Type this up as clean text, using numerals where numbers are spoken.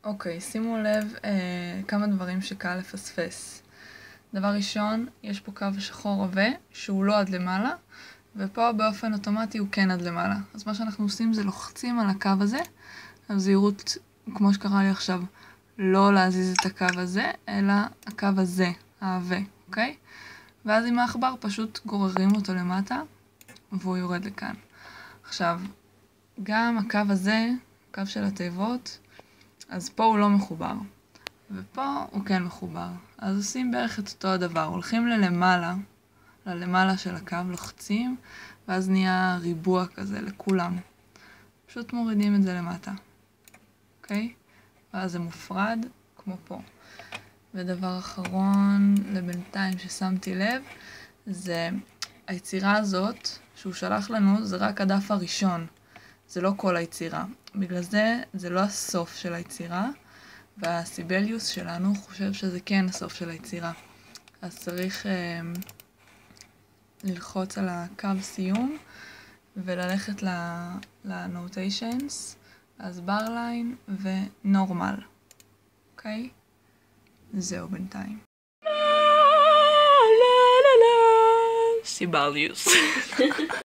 אוקיי, שימו לב כמה דברים שקל לפספס. דבר ראשון, יש פה קו שחור עבה שהוא לא עד למעלה, ופה באופן אוטומטי הוא כן עד למעלה. אז מה שאנחנו עושים זה לוחצים על הקו הזה, הזהירות, כמו שקרה לי עכשיו, לא להזיז את הקו הזה, אלא הקו הזה, העבה, אוקיי? ואז עם העכבר פשוט גוררים אותו למטה, והוא יורד לכאן. עכשיו, גם הקו הזה, הקו של התיבות, אז פה הוא לא מחובר, ופה הוא כן מחובר. אז עושים בערך את אותו הדבר, הולכים ללמעלה של הקו, לוחצים, ואז נהיה ריבוע כזה לכולם. פשוט מורידים את זה למטה, אוקיי? ואז זה מופרד, כמו פה. ודבר אחרון לבינתיים ששמתי לב, זה היצירה הזאת שהוא שלח לנו, זה רק הדף הראשון. זה לא כל היצירה. בגלל זה, זה לא הסוף של היצירה, והסיבליוס שלנו חושב שזה כן הסוף של היצירה. אז צריך ללחוץ על הקו סיום, וללכת לנוטיישנס, אז ברליין ונורמל. אוקיי? זהו בינתיים. סיבליוס.